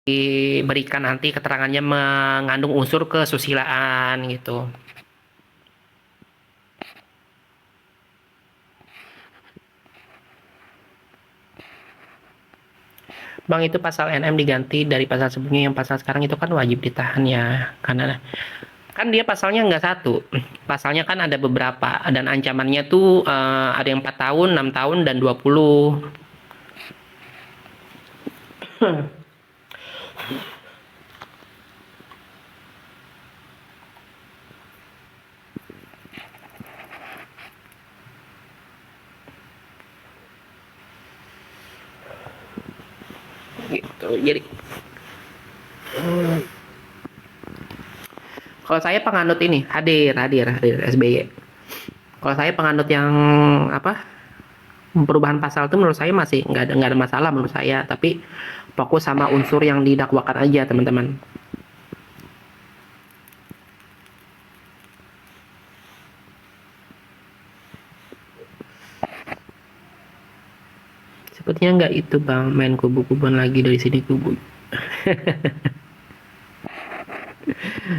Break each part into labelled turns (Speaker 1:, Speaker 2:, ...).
Speaker 1: diberikan nanti keterangannya mengandung unsur kesusilaan gitu. Bang, itu pasal NM diganti dari pasal sebelumnya, yang pasal sekarang itu kan wajib ditahan ya, karena kan dia pasalnya nggak satu, pasalnya kan ada beberapa, dan ancamannya tuh ada yang 4 tahun, 6 tahun, dan 20. Gitu. Jadi kalau saya penganut ini, hadir SBY. Kalau saya penganut yang apa, perubahan pasal itu menurut saya masih nggak ada masalah menurut saya, tapi fokus sama unsur yang didakwakan aja, teman-teman. Sepertinya nggak itu bang, main kubu-kubuan lagi dari sini kubu.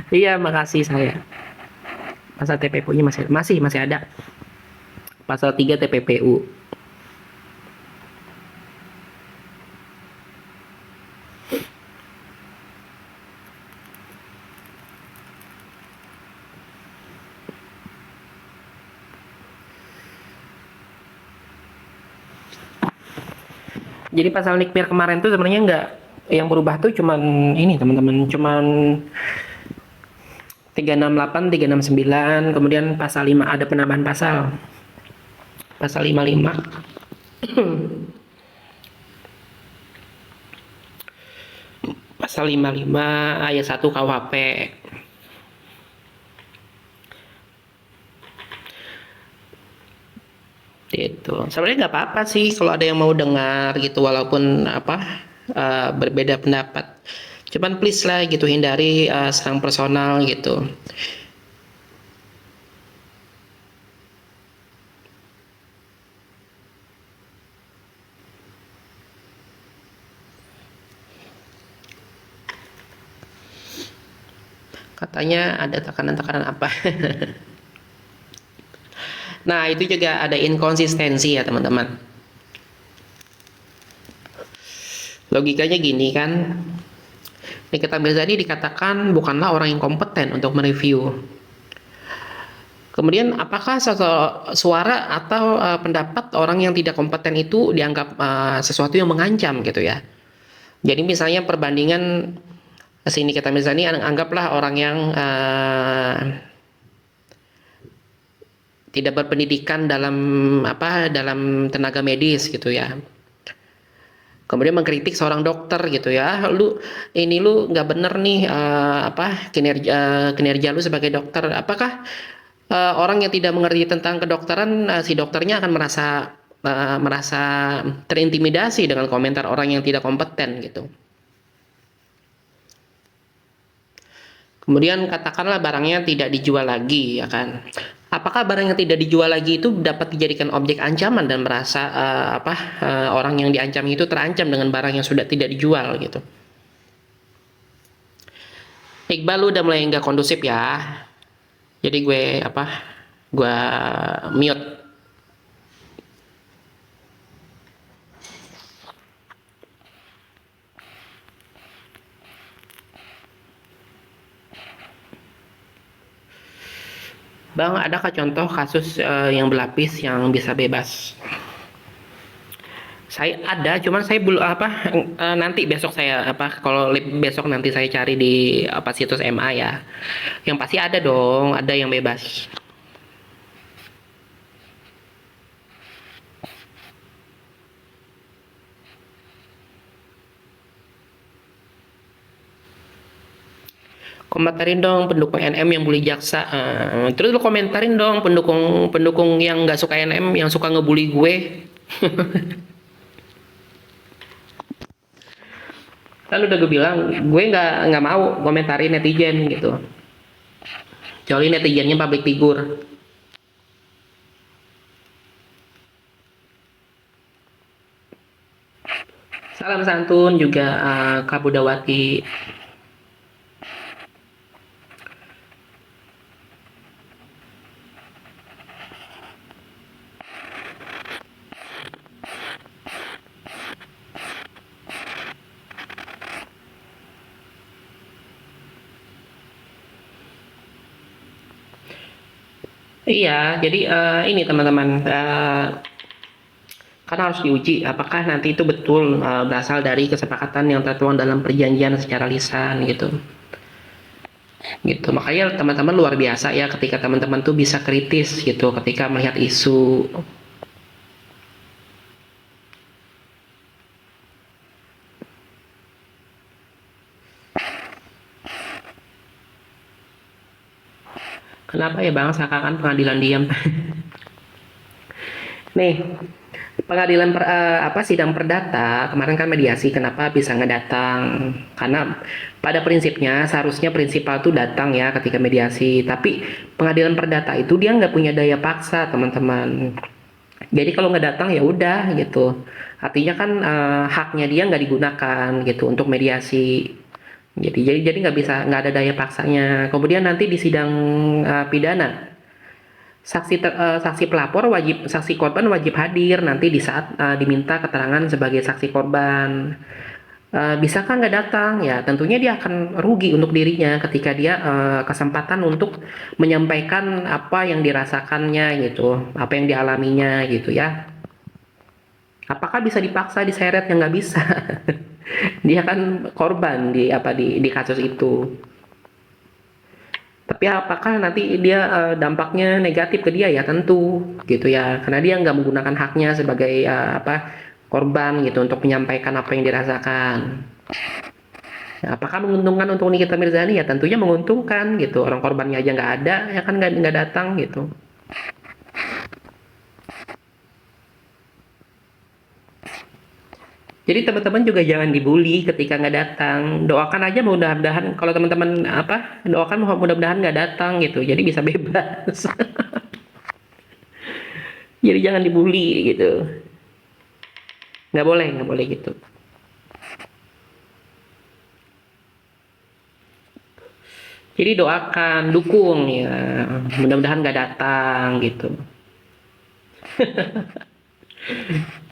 Speaker 1: Iya, makasih saya. Pasal TPPU-nya masih ada. Pasal 3 TPPU. Jadi pasal nikmir kemarin tuh sebenarnya nggak, yang berubah tuh cuman ini teman-teman, cuman 368, 369, kemudian pasal 5 ada penambahan pasal. Pasal 55. Pasal 55 ayat 1 KUHP. Gitu. Sebenarnya nggak apa-apa sih kalau ada yang mau dengar gitu, walaupun berbeda pendapat. Cuman please lah gitu, hindari serang personal gitu. Katanya ada tekanan-tekanan apa. Nah, itu juga ada inkonsistensi ya teman-teman. Logikanya gini kan, Nikita Mirzani dikatakan bukanlah orang yang kompeten untuk mereview. Kemudian apakah suara atau pendapat orang yang tidak kompeten itu dianggap sesuatu yang mengancam gitu ya. Jadi misalnya perbandingan si Nikita Mirzani, anggaplah orang yang tidak berpendidikan dalam tenaga medis gitu ya. Kemudian mengkritik seorang dokter gitu ya, lu nggak bener nih kinerja lu sebagai dokter. Apakah orang yang tidak mengerti tentang kedokteran, si dokternya akan merasa terintimidasi dengan komentar orang yang tidak kompeten gitu. Kemudian katakanlah barangnya tidak dijual lagi, ya kan? Apakah barang yang tidak dijual lagi itu dapat dijadikan objek ancaman dan merasa orang yang diancam itu terancam dengan barang yang sudah tidak dijual gitu? Iqbal, lu udah mulai nggak kondusif ya. Jadi gue mute. Bang, adakah contoh kasus yang berlapis yang bisa bebas? Saya ada, cuman saya belum nanti besok saya kalau besok nanti saya cari di situs MA ya. Yang pasti ada dong, ada yang bebas. Komentarin dong pendukung NM yang bully jaksa. Terus lu komentarin dong pendukung yang nggak suka NM, yang suka ngebully gue. Lalu udah gue bilang, gue nggak mau komentarin netizen gitu. Kecuali netizennya public figure. Salam santun juga Kak Budawati. Iya, jadi ini teman-teman, kan harus diuji apakah nanti itu betul berasal dari kesepakatan yang tertuang dalam perjanjian secara lisan gitu. Gitu. Makanya teman-teman luar biasa ya ketika teman-teman tuh bisa kritis gitu ketika melihat isu. Kenapa ya Bang, seakan-akan pengadilan diam. Nih, pengadilan sidang perdata kemarin kan mediasi, kenapa bisa nggak datang? Karena pada prinsipnya seharusnya prinsipal tuh datang ya ketika mediasi, tapi pengadilan perdata itu dia nggak punya daya paksa teman-teman. Jadi kalau nggak datang ya udah gitu, artinya kan haknya dia nggak digunakan gitu untuk mediasi. Jadi nggak bisa, nggak ada daya paksanya. Kemudian nanti di sidang pidana, saksi pelapor wajib, saksi korban wajib hadir nanti di saat diminta keterangan sebagai saksi korban. Bisakah nggak datang? Ya tentunya dia akan rugi untuk dirinya ketika dia kesempatan untuk menyampaikan apa yang dirasakannya gitu, apa yang dialaminya gitu ya. Apakah bisa dipaksa diseret? Ya nggak bisa. Dia kan korban di kasus itu. Tapi apakah nanti dia dampaknya negatif ke dia? Ya tentu gitu ya, karena dia nggak menggunakan haknya sebagai korban gitu untuk menyampaikan apa yang dirasakan. Ya, apakah menguntungkan untuk Nikita Mirzani? Ya tentunya menguntungkan gitu, orang korbannya aja nggak ada ya kan, nggak datang gitu. Jadi teman-teman juga jangan dibully ketika nggak datang. Doakan aja mudah-mudahan, kalau teman-teman doakan mudah-mudahan nggak datang gitu. Jadi bisa bebas. Jadi jangan dibully gitu. Nggak boleh gitu. Jadi doakan, dukung ya. Mudah-mudahan nggak datang gitu.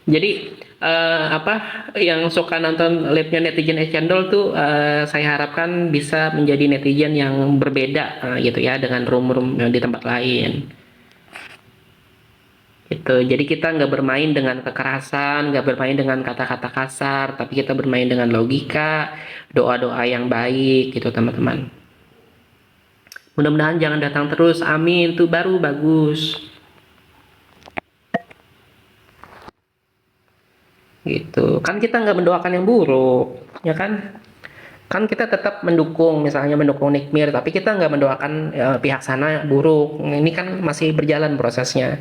Speaker 1: Jadi yang suka nonton live-nya netizen Ecendol tuh saya harapkan bisa menjadi netizen yang berbeda gitu ya dengan room-room yang di tempat lain. Gitu. Jadi kita nggak bermain dengan kekerasan, nggak bermain dengan kata-kata kasar, tapi kita bermain dengan logika, doa-doa yang baik gitu teman-teman. Mudah-mudahan jangan datang terus, amin, tuh baru bagus. Gitu. Kan kita nggak mendoakan yang buruk, ya kan? Kan kita tetap mendukung, misalnya mendukung Nikmir, tapi kita nggak mendoakan pihak sana buruk. Ini kan masih berjalan prosesnya.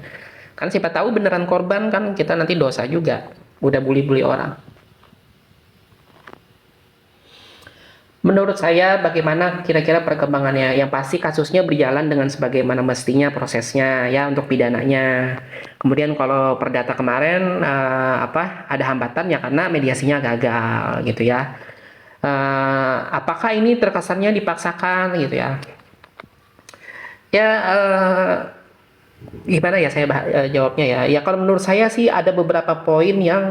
Speaker 1: Kan siapa tahu beneran korban, kan kita nanti dosa juga. Udah bully-bully orang. Menurut saya bagaimana kira-kira perkembangannya? Yang pasti kasusnya berjalan dengan sebagaimana mestinya prosesnya ya untuk pidananya. Kemudian kalau perdata kemarin ada hambatan ya karena mediasinya gagal gitu ya. Apakah ini terkesannya dipaksakan gitu ya? Ya gimana ya saya jawabnya ya? Ya kalau menurut saya sih ada beberapa poin yang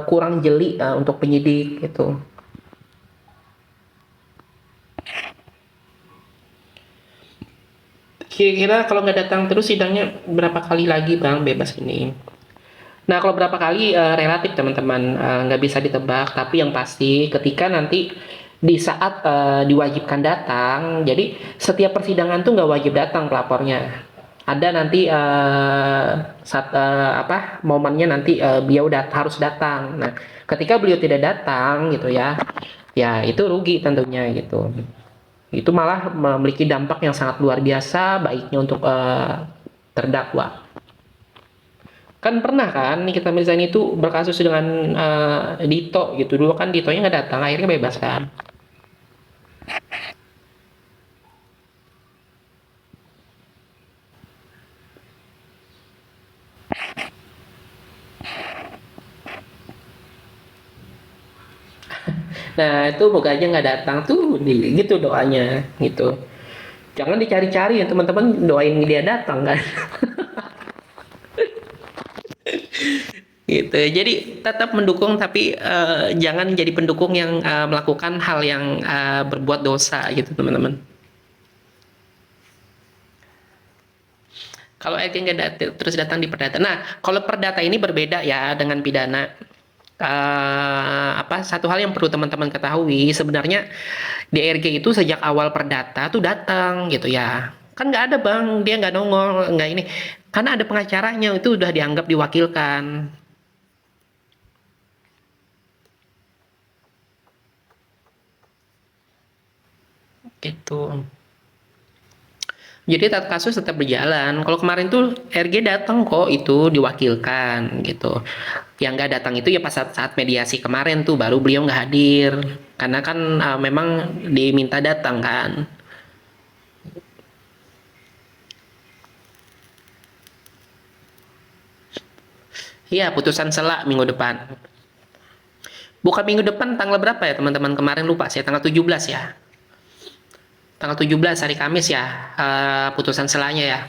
Speaker 1: kurang jeli untuk penyidik gitu. Kira-kira kalau nggak datang terus sidangnya berapa kali lagi Bang bebas ini? Nah kalau berapa kali relatif teman-teman, nggak bisa ditebak, tapi yang pasti ketika nanti di saat diwajibkan datang, jadi setiap persidangan tuh nggak wajib datang pelapornya. Ada nanti saat momennya nanti beliau harus datang. Nah ketika beliau tidak datang gitu ya, ya itu rugi tentunya gitu. Itu malah memiliki dampak yang sangat luar biasa baiknya untuk terdakwa. Kan pernah kan Nikita Mirzani itu berkasus dengan Dito gitu, dulu kan Ditonya nggak datang, akhirnya bebas kan. Nah, itu moga aja nggak datang tuh, gitu doanya, gitu. Jangan dicari-cari ya teman-teman, doain dia datang kan. Gitu. Jadi tetap mendukung tapi jangan jadi pendukung yang melakukan hal yang berbuat dosa gitu teman-teman. Kalau RG nggak terus datang di perdata. Nah, kalau perdata ini berbeda ya dengan pidana. Apa satu hal yang perlu teman-teman ketahui sebenarnya DRG itu sejak awal perdata tuh datang gitu ya, kan nggak ada bang, dia nggak nongol, nggak ini, karena ada pengacaranya, itu udah dianggap diwakilkan gitu. Jadi kasus tetap berjalan. Kalau kemarin tuh RG datang kok, itu diwakilkan gitu. Yang nggak datang itu ya pas saat mediasi kemarin tuh baru beliau nggak hadir. Karena kan memang diminta datang kan. Iya, putusan sela minggu depan. Bukan minggu depan, tanggal berapa ya teman-teman, kemarin lupa saya, tanggal 17 ya. Tanggal 17 hari Kamis ya, putusan selanya ya.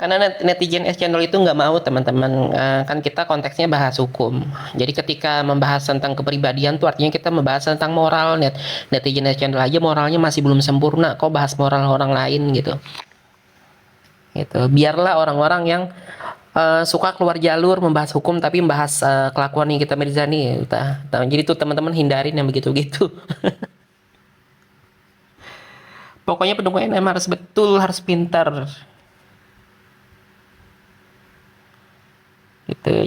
Speaker 1: Karena netizen channel itu nggak mau teman-teman, kan kita konteksnya bahas hukum. Jadi ketika membahas tentang kepribadian tuh artinya kita membahas tentang moral. Netizen channel aja moralnya masih belum sempurna, kok bahas moral orang lain gitu. Gitu. Biarlah orang-orang yang suka keluar jalur membahas hukum tapi membahas kelakuan Nikita Mirzani. Jadi tuh teman-teman hindarin yang begitu-gitu. Pokoknya pendukung NM harus betul, harus pintar gitu.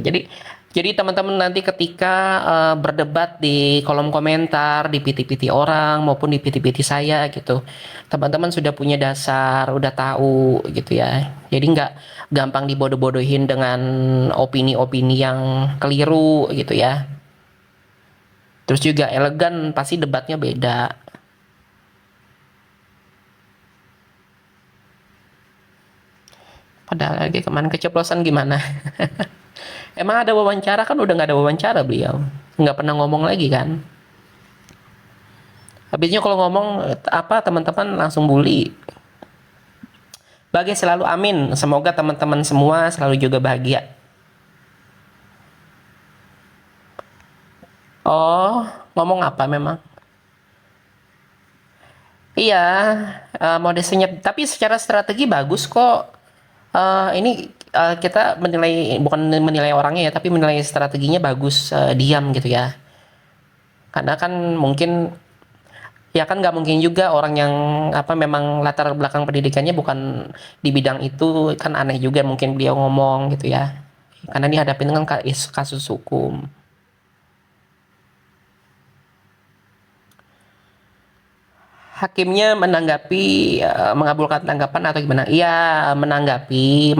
Speaker 1: Jadi teman-teman nanti ketika berdebat di kolom komentar, di PT-PT orang maupun di PT-PT saya gitu, teman-teman sudah punya dasar, udah tahu gitu ya. Jadi nggak gampang dibodoh-bodohin dengan opini-opini yang keliru gitu ya. Terus juga elegan, pasti debatnya beda. Padahal lagi kemarin keceplosan gimana? Emang ada wawancara, kan udah nggak ada wawancara beliau. Nggak pernah ngomong lagi kan. Habisnya kalau ngomong apa teman-teman langsung bully. Bahagia selalu, amin. Semoga teman-teman semua selalu juga bahagia. Oh, ngomong apa memang? Iya, mode senyap. Tapi secara strategi bagus kok. Ini kita menilai, bukan menilai orangnya ya, tapi menilai strateginya bagus, diam gitu ya. Karena kan mungkin ya kan nggak mungkin juga orang yang apa memang latar belakang pendidikannya bukan di bidang itu, kan aneh juga mungkin beliau ngomong gitu ya. Karena dihadapin dengan kasus hukum. Hakimnya menanggapi, mengabulkan tanggapan atau gimana? Iya, menanggapi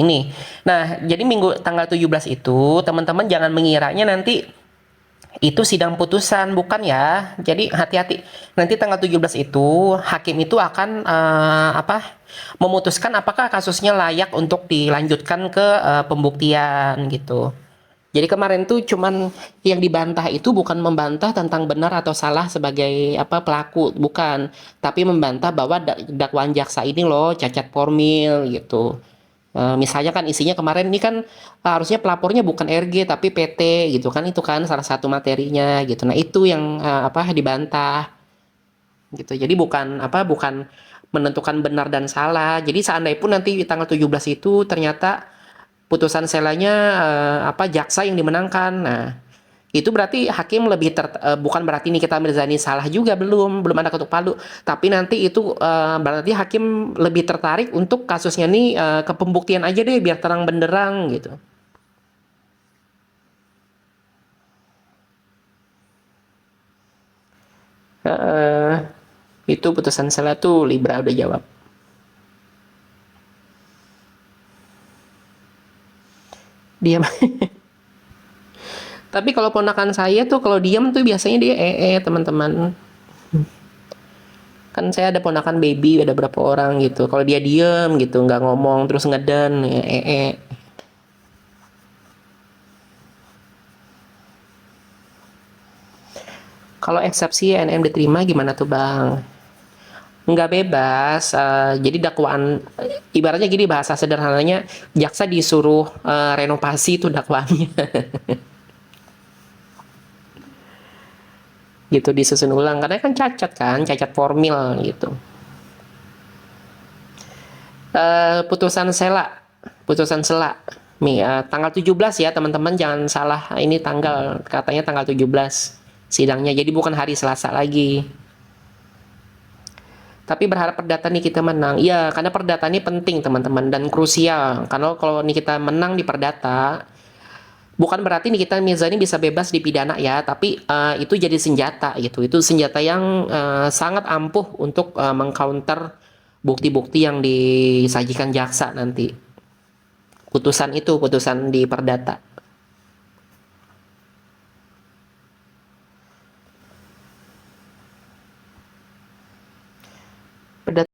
Speaker 1: ini. Nah, jadi minggu tanggal 17 itu teman-teman jangan mengiranya nanti itu sidang putusan, bukan ya. Jadi hati-hati. Nanti tanggal 17 itu hakim itu akan apa? Memutuskan apakah kasusnya layak untuk dilanjutkan ke pembuktian gitu. Jadi kemarin tuh cuman yang dibantah itu bukan membantah tentang benar atau salah sebagai apa pelaku, bukan, tapi membantah bahwa dakwaan jaksa ini loh cacat formil gitu. Misalnya kan isinya kemarin ini kan harusnya pelapornya bukan RG tapi PT gitu kan, itu kan salah satu materinya gitu. Nah, itu yang apa dibantah gitu. Jadi bukan menentukan benar dan salah. Jadi seandainya pun nanti tanggal 17 itu ternyata putusan selanya apa jaksa yang dimenangkan. Nah, itu berarti hakim lebih bukan berarti Nikita Mirzani salah juga, belum ada ketuk palu, tapi nanti itu berarti hakim lebih tertarik untuk kasusnya nih ke pembuktian aja deh biar terang benderang gitu. uh, itu putusan sela tuh Libra udah jawab. Dia Tapi kalau ponakan saya tuh kalau diem tuh biasanya dia teman-teman. Kan saya ada ponakan baby, ada berapa orang gitu. Kalau dia diem gitu, nggak ngomong, terus ngeden, ya Kalau eksepsi NM diterima gimana tuh Bang? Nggak bebas, jadi dakwaan, ibaratnya gini bahasa sederhananya, jaksa disuruh renovasi tuh dakwaannya. Gitu, disusun ulang, karena kan cacat formil gitu. Putusan sela tanggal 17 ya teman-teman, jangan salah ini tanggal, katanya tanggal 17 sidangnya, jadi bukan hari Selasa lagi. Tapi berharap perdata nih kita menang ya, karena perdata ini penting teman-teman dan krusial, karena kalau nih kita menang di perdata bukan berarti nih kita Mirzani bisa bebas dipidana ya, tapi itu jadi senjata gitu, itu senjata yang sangat ampuh untuk mengcounter bukti-bukti yang disajikan jaksa nanti, putusan di perdata. Perdata